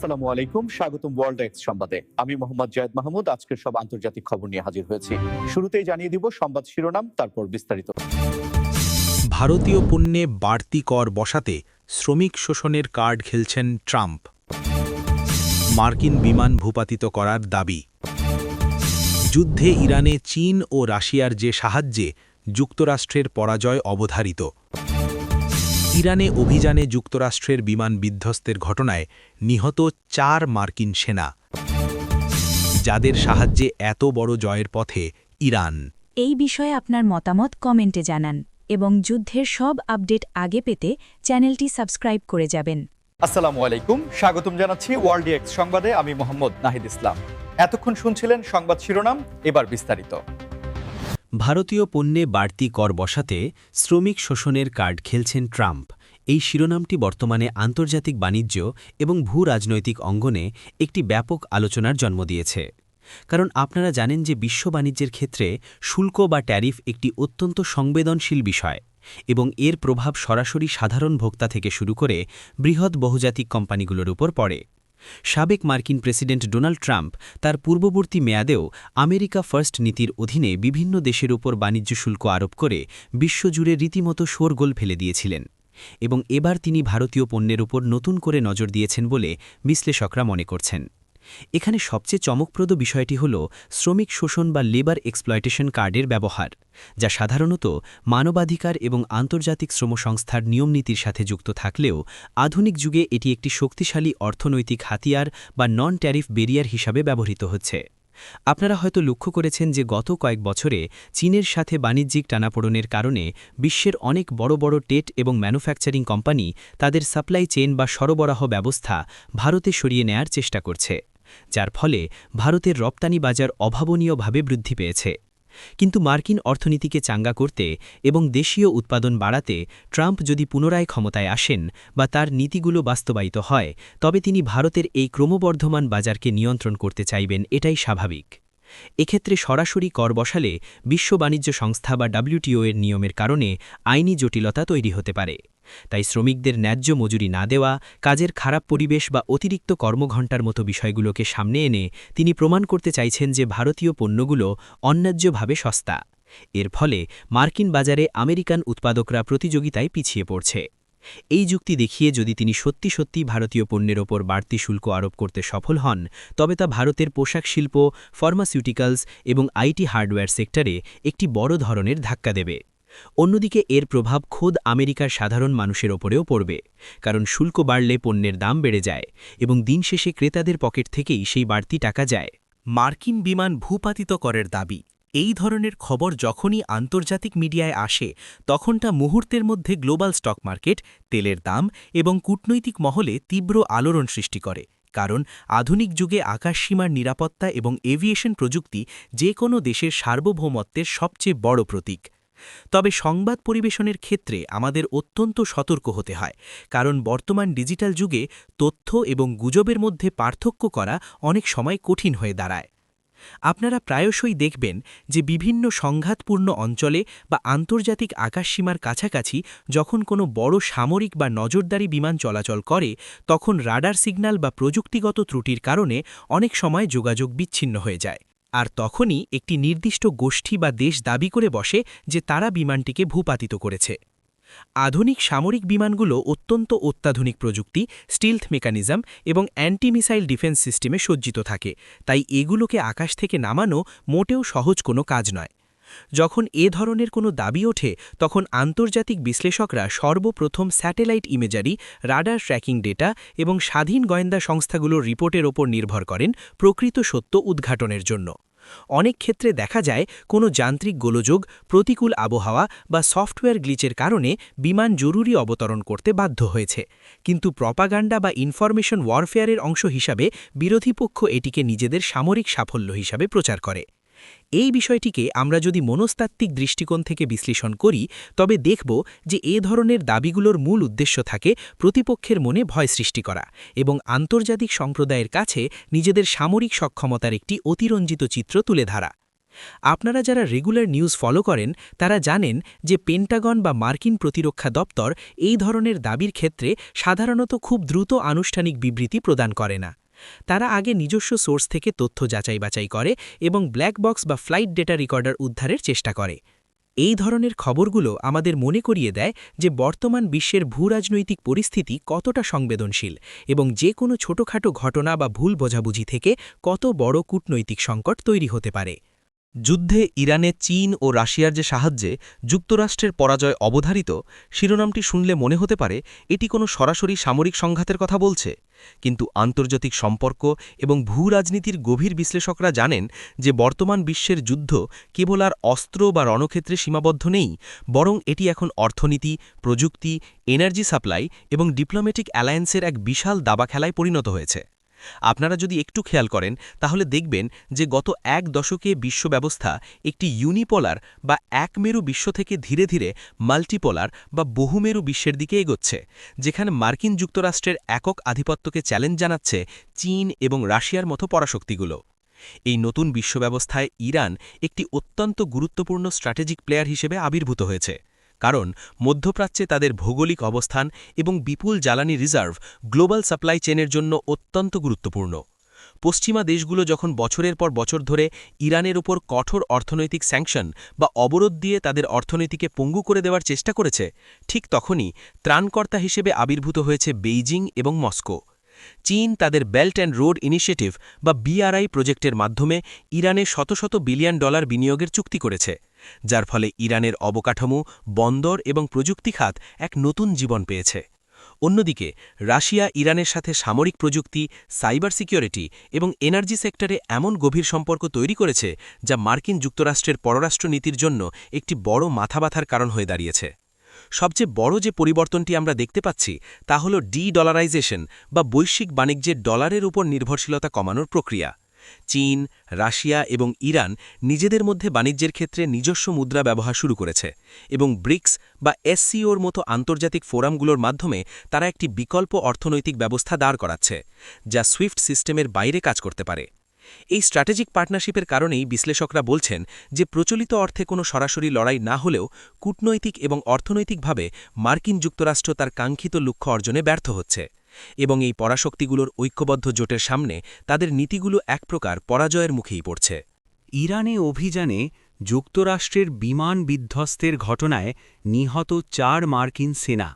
আসসালামু আলাইকুম, স্বাগতম ওয়ার্ল্ড এক্স সংবাদে। আমি মোহাম্মদ জায়েদ মাহমুদ আজকের সব আন্তর্জাতিক খবর নিয়ে হাজির হয়েছি। শুরুতেই জানিয়ে দিব সংবাদ শিরোনাম, তারপর বিস্তারিত। ভারতীয় পণ্যে বাড়তি কর বসাতে শ্রমিক শোষণের কার্ড খেলছেন ট্রাম্প। মার্কিন বিমান ভূপাতিত করার দাবি। যুদ্ধে ইরানে চীন ও রাশিয়ার যে সাহায্যে যুক্তরাষ্ট্রের পরাজয় অবধারিত। ইরানে অভিযানে যুক্তরাষ্ট্রের বিমান বিধ্বস্তের ঘটনায় নিহত 4 মার্কিন সেনা। যাদের সাহায্যে এত বড় জয়ের পথে ইরান। এই বিষয়ে আপনার মতামত কমেন্টে জানান এবং যুদ্ধের সব আপডেট আগে পেতে চ্যানেলটি সাবস্ক্রাইব করে যাবেন। আসসালামু আলাইকুম, স্বাগতম জানাচ্ছি ওয়ার্ল্ড এক্স সংবাদে। আমি মোহাম্মদ নাহিদ ইসলাম। এতক্ষণ শুনছিলেন সংবাদ শিরোনাম, এবার বিস্তারিত। ভারতীয় পণ্যে বাড়তি কর বসাতে শ্রমিক শোষণের কার্ড খেলছেন ট্রাম্প। এই শিরোনামটি বর্তমানে আন্তর্জাতিক বাণিজ্য এবং ভূ-রাজনৈতিক অঙ্গনে একটি ব্যাপক আলোচনার জন্ম দিয়েছে। কারণ আপনারা জানেন যে বিশ্ব বাণিজ্যের ক্ষেত্রে শুল্ক বা ট্যারিফ একটি অত্যন্ত সংবেদনশীল বিষয় এবং এর প্রভাব সরাসরি সাধারণ ভোক্তা থেকে শুরু করে বৃহৎ বহুজাতিক কোম্পানিগুলোর উপর পড়ে। সাবেক মার্কিন প্রেসিডেন্ট ডোনাল্ড ট্রাম্প তার পূর্ববর্তী মেয়াদেও আমেরিকা ফার্স্ট নীতির অধীনে বিভিন্ন দেশের উপর বাণিজ্য শুল্ক আরোপ করে বিশ্বজুড়ে রীতিমতো শোরগোল ফেলে দিয়েছিলেন এবং এবার তিনি ভারতীয় পণ্যের উপর নতুন করে নজর দিয়েছেন বলে বিশ্লেষকরা মনে করছেন। এখানে সবচেয়ে চমকপ্রদ বিষয়টি হল শ্রমিক শোষণ বা লেবার এক্সপ্লয়টেশন কার্ডের ব্যবহার, যা সাধারণত মানবাধিকার এবং আন্তর্জাতিক শ্রম সংস্থার নিয়মনীতির সাথে যুক্ত থাকলেও আধুনিক যুগে এটি একটি শক্তিশালী অর্থনৈতিক হাতিয়ার বা নন ট্যারিফ ব্যারিয়ার হিসাবে ব্যবহৃত হচ্ছে। আপনারা হয়তো লক্ষ্য করেছেন যে গত কয়েক বছরে চীনের সাথে বাণিজ্যিক টানাপোড়েনের কারণে বিশ্বের অনেক বড় বড় টেট এবং ম্যানুফ্যাকচারিং কোম্পানি তাদের সাপ্লাই চেইন বা সরবরাহ ব্যবস্থা ভারতে সরিয়ে নেয়ার চেষ্টা করছে, যার ফলে ভারতের রপ্তানি বাজার অভাবনীয়ভাবে বৃদ্ধি পেয়েছে। কিন্তু মার্কিন অর্থনীতিকে চাঙ্গা করতে এবং দেশীয় উৎপাদন বাড়াতে ট্রাম্প যদি পুনরায় ক্ষমতায় আসেন বা তার নীতিগুলো বাস্তবায়িত হয়, তবে তিনি ভারতের এই ক্রমবর্ধমান বাজারকে নিয়ন্ত্রণ করতে চাইবেন, এটাই স্বাভাবিক। এক্ষেত্রে সরাসরি কর বসালে বিশ্ব বাণিজ্য সংস্থা বা WTO এর নিয়মের কারণে আইনি জটিলতা তৈরি হতে পারে। তাই শ্রমিকদের ন্যায্য মজুরি না দেওয়া, কাজের খারাপ পরিবেশ বা অতিরিক্ত কর্মঘণ্টার মতো বিষয়গুলোকে সামনে এনে তিনি প্রমাণ করতে চাইছেন যে ভারতীয় পণ্যগুলো অন্যায্যভাবে সস্তা। এর ফলে মার্কিন বাজারে আমেরিকান উৎপাদকরা প্রতিযোগিতায় পিছিয়ে পড়ছে। এই যুক্তি দেখিয়ে যদি তিনি সত্যি সত্যি ভারতীয় পণ্যের ওপর বাড়তি শুল্ক আরোপ করতে সফল হন, তবে তা ভারতের পোশাক শিল্প, ফার্মাসিউটিক্যালস এবং আইটি হার্ডওয়্যার সেক্টরে একটি বড় ধরনের ধাক্কা দেবে। অন্যদিকে এর প্রভাব খোদ আমেরিকার সাধারণ মানুষের ওপরেও পড়বে, কারণ শুল্ক বাড়লে পণ্যের দাম বেড়ে যায় এবং দিন শেষে ক্রেতাদের পকেট থেকেই সেই বাড়তি টাকা যায়। মার্কিন বিমান ভূপাতিত করের দাবি। এই ধরনের খবর যখনই আন্তর্জাতিক মিডিয়ায় আসে তখন তা মুহূর্তের মধ্যে গ্লোবাল স্টক মার্কেট, তেলের দাম এবং কূটনৈতিক মহলে তীব্র আলোড়ন সৃষ্টি করে। কারণ আধুনিক যুগে আকাশসীমার নিরাপত্তা এবং এভিয়েশন প্রযুক্তি যে কোনো দেশের সার্বভৌমত্বের সবচেয়ে বড় প্রতীক। তবে সংবাদ পরিবেশনের ক্ষেত্রে আমাদের অত্যন্ত সতর্ক হতে হয়, কারণ বর্তমান ডিজিটাল যুগে তথ্য এবং গুজবের মধ্যে পার্থক্য করা অনেক সময় কঠিন হয়ে দাঁড়ায়। আপনারা প্রায়শই দেখবেন যে বিভিন্ন সংঘাতপূর্ণ অঞ্চলে বা আন্তর্জাতিক আকাশসীমার কাছাকাছি যখন কোনো বড় সামরিক বা নজরদারি বিমান চলাচল করে, তখন রাডার সিগন্যাল বা প্রযুক্তিগত ত্রুটির কারণে অনেক সময় যোগাযোগ বিচ্ছিন্ন হয়ে যায়। আর তখনই একটি নির্দিষ্ট গোষ্ঠী বা দেশ দাবি করে বসে যে তারা বিমানটিকে ভূপাতিত করেছে। আধুনিক সামরিক বিমানগুলো অত্যন্ত অত্যাধুনিক প্রযুক্তি, স্টিলথ মেকানিজম এবং অ্যান্টি মিসাইল ডিফেন্স সিস্টেমে সজ্জিত থাকে, তাই এগুলোকে আকাশ থেকে নামানো মোটেও সহজ কোনো কাজ নয়। যখন এ ধরনের কোনো দাবি ওঠে, তখন আন্তর্জাতিক বিশ্লেষকরা সর্বপ্রথম satellite imagery, radar tracking data এবং স্বাধীন গোয়েন্দা সংস্থাগুলোর রিপোর্টের ওপর নির্ভর করেন প্রকৃত সত্য উদ্ঘাটনের জন্য। অনেক ক্ষেত্রে দেখা যায় কোনো যান্ত্রিক গোলযোগ, প্রতিকূল আবহাওয়া বা সফটওয়্যার গ্লিচের কারণে বিমান জরুরি অবতরণ করতে বাধ্য হয়েছে, কিন্তু প্রপাগান্ডা বা ইনফরমেশন ওয়ারফেয়ারের অংশ হিসাবে বিরোধী পক্ষ এটিকে নিজেদের সামরিক সাফল্য হিসাবে প্রচার করে। এই বিষয়টিকে আমরা যদি মনস্তাত্ত্বিক দৃষ্টিকোণ থেকে বিশ্লেষণ করি, তবে দেখব যে এ ধরনের দাবিগুলোর মূল উদ্দেশ্য থাকে প্রতিপক্ষের মনে ভয় সৃষ্টি করা এবং আন্তর্জাতিক সম্প্রদায়ের কাছে নিজেদের সামরিক সক্ষমতার একটি অতিরঞ্জিত চিত্র তুলে ধরা। আপনারা যারা রেগুলার নিউজ ফলো করেন তারা জানেন যে পেন্টাগন বা মার্কিন প্রতিরক্ষা দপ্তর এই ধরনের দাবির ক্ষেত্রে সাধারণত খুব দ্রুত আনুষ্ঠানিক বিবৃতি প্রদান করে না। তারা আগে নিজস্ব সোর্স থেকে তথ্য যাচাই বাছাই করে এবং ব্ল্যাক বক্স বা ফ্লাইট ডেটা রেকর্ডার উদ্ধারের চেষ্টা করে। এই ধরনের খবরগুলো আমাদের মনে করিয়ে দেয় যে বর্তমান বিশ্বের ভূরাজনৈতিক পরিস্থিতি কতটা সংবেদনশীল এবং যে কোনো ছোটখাটো ঘটনা বা ভুল বোঝাবুঝি থেকে কত বড় কূটনৈতিক সংকট তৈরি হতে পারে। যুদ্ধে ইরানে চীন ও রাশিয়ার যে সাহায্যে যুক্তরাষ্ট্রের পরাজয় অবধারিত, শিরোনামটি শুনলে মনে হতে পারে এটি কোনো সরাসরি সামরিক সংঘাতের কথা বলছে। কিন্তু আন্তর্জাতিক সম্পর্ক এবং ভূরাজনীতির গভীর বিশ্লেষকরা জানেন যে বর্তমান বিশ্বের যুদ্ধ কেবল আর অস্ত্র বা রণক্ষেত্রে সীমাবদ্ধ নেই, বরং এটি এখন অর্থনীতি, প্রযুক্তি, এনার্জি সাপ্লাই এবং ডিপ্লোম্যাটিক অ্যালায়েন্সের এক বিশাল দাবা খেলায় পরিণত হয়েছে। আপনারা যদি একটু খেয়াল করেন তাহলে দেখবেন যে গত এক দশকে বিশ্ব ব্যবস্থা একটি ইউনিপোলার বা একমেরু বিশ্ব থেকে ধীরে ধীরে মাল্টিপোলার বা বহুমেরু বিশ্বের দিকে এগোচ্ছে, যেখানে মার্কিন যুক্তরাষ্ট্রের একক আধিপত্যকে চ্যালেঞ্জ জানাচ্ছে চীন এবং রাশিয়ার মতো পরাশক্তিগুলো। এই নতুন বিশ্বব্যবস্থায় ইরান একটি অত্যন্ত গুরুত্বপূর্ণ স্ট্র্যাটেজিক প্লেয়ার হিসেবে আবির্ভূত হয়েছে, কারণ মধ্যপ্রাচ্যে তাদের ভৌগোলিক অবস্থান এবং বিপুল জ্বালানি রিজার্ভ গ্লোবাল সাপ্লাই চেনের জন্য অত্যন্ত গুরুত্বপূর্ণ। পশ্চিমা দেশগুলো যখন বছরের পর বছর ধরে ইরানের ওপর কঠোর অর্থনৈতিক স্যাংশন বা অবরোধ দিয়ে তাদের অর্থনীতিকে পঙ্গু করে দেওয়ার চেষ্টা করেছে, ঠিক তখনই ত্রাণকর্তা হিসেবে আবির্ভূত হয়েছে বেইজিং এবং মস্কো। চীন তাদের বেল্ট অ্যান্ড রোড ইনিশিয়েটিভ বা BRI প্রজেক্টের মাধ্যমে ইরানে শত শত বিলিয়ন ডলার বিনিয়োগের চুক্তি করেছে, যার ফলে ইরানের অবকাঠামো, বন্দর এবং প্রযুক্তি খাত এক নতুন জীবন পেয়েছে। অন্যদিকে রাশিয়া ইরানের সাথে সামরিক প্রযুক্তি, সাইবার সিকিউরিটি এবং এনার্জি সেক্টরে এমন গভীর সম্পর্ক তৈরি করেছে যা মার্কিন যুক্তরাষ্ট্রের পররাষ্ট্রনীতির জন্য একটি বড় মাথাব্যথার কারণ হয়ে দাঁড়িয়েছে। সবচেয়ে বড় যে পরিবর্তনটি আমরা দেখতে পাচ্ছি তা হল ডলারাইজেশন বা বৈশ্বিক বাণিজ্যের ডলারের উপর নির্ভরশীলতা কমানোর প্রক্রিয়া। চীন, রাশিয়া এবং ইরান নিজেদের মধ্যে বাণিজ্যের ক্ষেত্রে নিজস্ব মুদ্রা ব্যবহার শুরু করেছে এবং ব্রিক্স বা SCOর মতো আন্তর্জাতিক ফোরামগুলোর মাধ্যমে তারা একটি বিকল্প অর্থনৈতিক ব্যবস্থা দাঁড় করাচ্ছে, যা সুইফট সিস্টেমের বাইরে কাজ করতে পারে। এই স্ট্র্যাটেজিক পার্টনারশিপের কারণেই বিশ্লেষকরা বলছেন যে প্রচলিত অর্থে কোনো সরাসরি লড়াই না হলেও কূটনৈতিক এবং অর্থনৈতিকভাবে মার্কিন যুক্তরাষ্ট্র তার কাঙ্ক্ষিত লক্ষ্য অর্জনে ব্যর্থ হচ্ছে এবং এই পরাশক্তিগুলোর ঐক্যবদ্ধ জোটের সামনে তাদের নীতিগুলো এক প্রকার পরাজয়ের মুখেই পড়ছে। ইরানে অভিযানে যুক্তরাষ্ট্রের বিমান বিধ্বস্তের ঘটনায় নিহত 4 মার্কিন সেনা।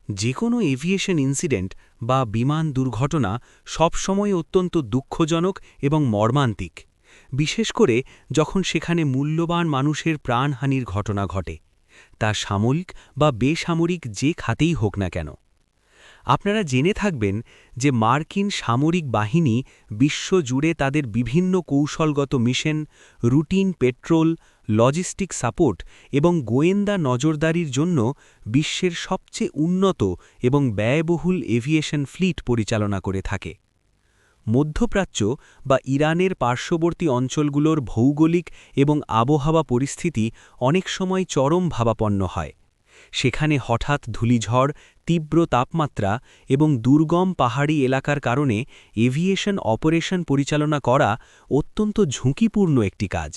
যে কোনো এভিয়েশন ইনসিডেন্ট বা বিমান দুর্ঘটনা সবসময় অত্যন্ত দুঃখজনক এবং মর্মান্তিক, বিশেষ করে যখন সেখানে মূল্যবান মানুষের প্রাণহানির ঘটনা ঘটে, তা সামরিক বা বেসামরিক যে খাতেই হোক না কেন। আপনারা জেনে থাকবেন যে মার্কিন সামরিক বাহিনী বিশ্বজুড়ে তাদের বিভিন্ন কৌশলগত mission, routine petrol, logistic support এবং গোয়েন্দা নজরদারির জন্য বিশ্বের সবচেয়ে উন্নত এবং ব্যয়বহুল এভিয়েশন ফ্লিট পরিচালনা করে থাকে। মধ্যপ্রাচ্য বা ইরানের পার্শ্ববর্তী অঞ্চলগুলোর ভৌগোলিক এবং আবহাওয়া পরিস্থিতি অনেক সময় চরম ভাবাপন্ন হয়। সেখানে হঠাৎ ধূলিঝড়, তীব্র তাপমাত্রা এবং দুর্গম পাহাড়ি এলাকার কারণে এভিয়েশন অপারেশন পরিচালনা করা অত্যন্ত ঝুঁকিপূর্ণ একটি কাজ।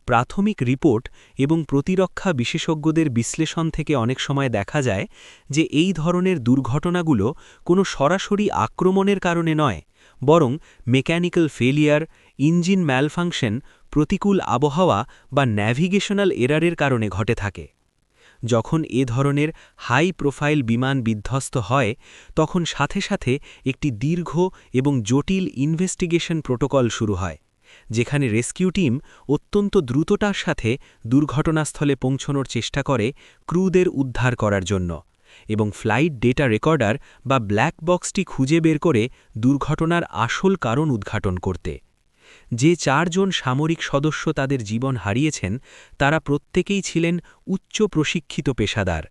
প্রাথমিক রিপোর্ট এবং প্রতিরক্ষা বিশেষজ্ঞদের বিশ্লেষণ থেকে অনেক সময় দেখা যায় যে এই ধরনের দুর্ঘটনাগুলো কোনো সরাসরি আক্রমণের কারণে নয়, বরং মেকানিক্যাল ফেলিয়ার, ইঞ্জিন ম্যালফাংশন, প্রতিকূল আবহাওয়া বা ন্যাভিগেশনাল এরারের কারণে ঘটে থাকে। যখন এ ধরনের হাই প্রোফাইল বিমান বিধ্বস্ত হয়, তখন সাথে সাথে একটি দীর্ঘ এবং জটিল ইনভেস্টিগেশন প্রোটোকল শুরু হয়, যেখানে রেস্কিউ টিম অত্যন্ত দ্রুততার সাথে দুর্ঘটনাস্থলে পৌঁছানোর চেষ্টা করে ক্রুদের উদ্ধার করার জন্য এবং ফ্লাইট ডেটা রেকর্ডার বা ব্ল্যাক বক্সটি খুঁজে বের করে দুর্ঘটনার আসল কারণ উদ্ঘাটন করতে। যে 4 জন সামরিক সদস্য তাদের জীবন হারিয়েছেন, তারা প্রত্যেকেই ছিলেন উচ্চ প্রশিক্ষিত পেশাদার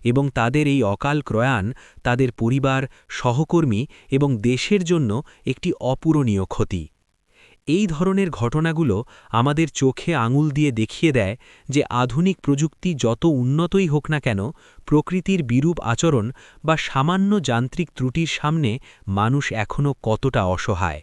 এবং তাদের এই অকাল প্রয়াণ তাদের পরিবার, সহকর্মী এবং দেশের জন্য একটি অপূরণীয় ক্ষতি। এই ধরনের ঘটনাগুলো আমাদের চোখে আঙুল দিয়ে দেখিয়ে দেয় যে আধুনিক প্রযুক্তি যত উন্নতই হোক না কেন, প্রকৃতির বিরূপ আচরণ বা সামান্য যান্ত্রিক ত্রুটির সামনে মানুষ এখনও কতটা অসহায়।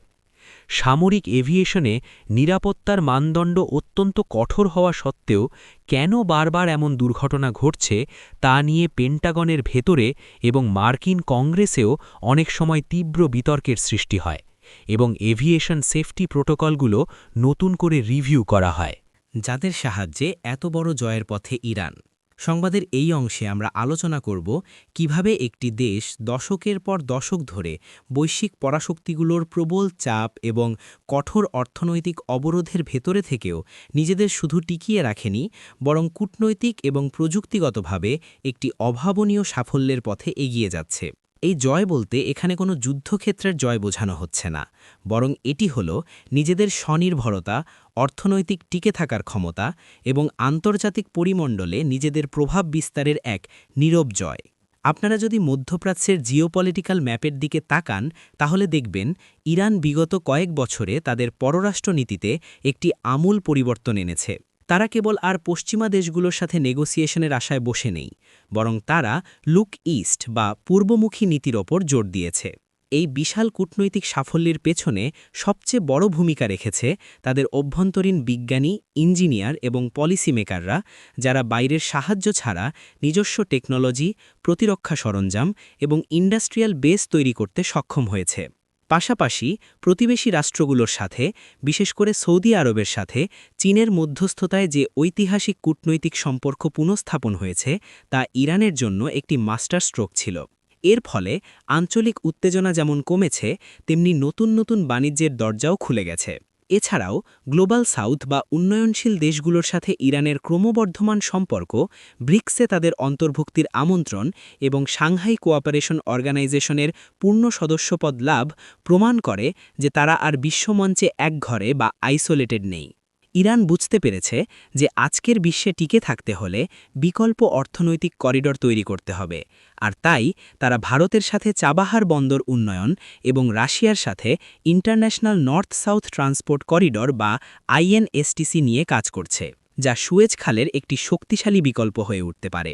সামরিক এভিয়েশনে নিরাপত্তার মানদণ্ড অত্যন্ত কঠোর হওয়া সত্ত্বেও কেন বারবার এমন দুর্ঘটনা ঘটছে তা নিয়ে পেন্টাগনের ভেতরে এবং মার্কিন কংগ্রেসেও অনেক সময় তীব্র বিতর্কের সৃষ্টি হয় এবং এভিয়েশন সেফটি প্রোটোকলগুলো নতুন করে রিভিউ করা হয়। যাদের সাহায্যে এত বড় জয়ের পথে ইরান। সংবাদের এই অংশে আমরা আলোচনা করব কিভাবে একটি দেশ দশকের পর দশক ধরে বৈশ্বিক পরাশক্তিগুলোর প্রবল চাপ এবং কঠোর অর্থনৈতিক অবরোধের ভেতরে থেকেও নিজেদের শুধু টিকিয়ে রাখেনি, বরং কূটনৈতিক এবং প্রযুক্তিগতভাবে একটি অভাবনীয় সাফল্যের পথে এগিয়ে যাচ্ছে। এই জয় বলতে এখানে কোনো যুদ্ধক্ষেত্রের জয় বোঝানো হচ্ছে না, বরং এটি হল নিজেদের স্বনির্ভরতা, অর্থনৈতিক টিকে থাকার ক্ষমতা এবং আন্তর্জাতিক পরিমণ্ডলে নিজেদের প্রভাব বিস্তারের এক নীরব জয়। আপনারা যদি মধ্যপ্রাচ্যের জিওপলিটিক্যাল ম্যাপের দিকে তাকান তাহলে দেখবেন ইরান বিগত কয়েক বছরে তাদের পররাষ্ট্রনীতিতে একটি আমূল পরিবর্তন এনেছে। তারা কেবল আর পশ্চিমা দেশগুলোর সাথে নেগোসিয়েশনের আশায় বসে নেই, বরং তারা লুক ইস্ট বা পূর্বমুখী নীতির ওপর জোর দিয়েছে। এই বিশাল কূটনৈতিক সাফল্যের পেছনে সবচেয়ে বড় ভূমিকা রেখেছে তাদের অভ্যন্তরীণ বিজ্ঞানী, ইঞ্জিনিয়ার এবং পলিসি মেকাররা, যারা বাইরের সাহায্য ছাড়া নিজস্ব টেকনোলজি, প্রতিরক্ষা সরঞ্জাম এবং ইন্ডাস্ট্রিয়াল বেস তৈরি করতে সক্ষম হয়েছে। পাশাপাশি প্রতিবেশী রাষ্ট্রগুলোর সাথে, বিশেষ করে সৌদি আরবের সাথে চীনের মধ্যস্থতায় যে ঐতিহাসিক কূটনৈতিক সম্পর্ক পুনঃস্থাপন হয়েছে তা ইরানের জন্য একটি মাস্টার স্ট্রোক ছিল। এর ফলে আঞ্চলিক উত্তেজনা যেমন কমেছে, তেমনি নতুন নতুন বাণিজ্যের দরজাও খুলে গেছে। এছাড়াও গ্লোবাল সাউথ বা উন্নয়নশীল দেশগুলোর সাথে ইরানের ক্রমবর্ধমান সম্পর্ক, ব্রিক্সে তাদের অন্তর্ভুক্তির আমন্ত্রণ এবং সাংহাই কোঅপারেশন অর্গানাইজেশনের পূর্ণ সদস্যপদ লাভ প্রমাণ করে যে তারা আর বিশ্বমঞ্চে একঘরে বা আইসোলেটেড নেই। ইরান বুঝতে পেরেছে যে আজকের বিশ্বে টিকে থাকতে হলে বিকল্প অর্থনৈতিক করিডর তৈরি করতে হবে, আর তাই তারা ভারতের সাথে চাবাহার বন্দর উন্নয়ন এবং রাশিয়ার সাথে international north south transport corridor বা INSTC নিয়ে কাজ করছে, যা সুয়েজ খালের একটি শক্তিশালী বিকল্প হয়ে উঠতে পারে।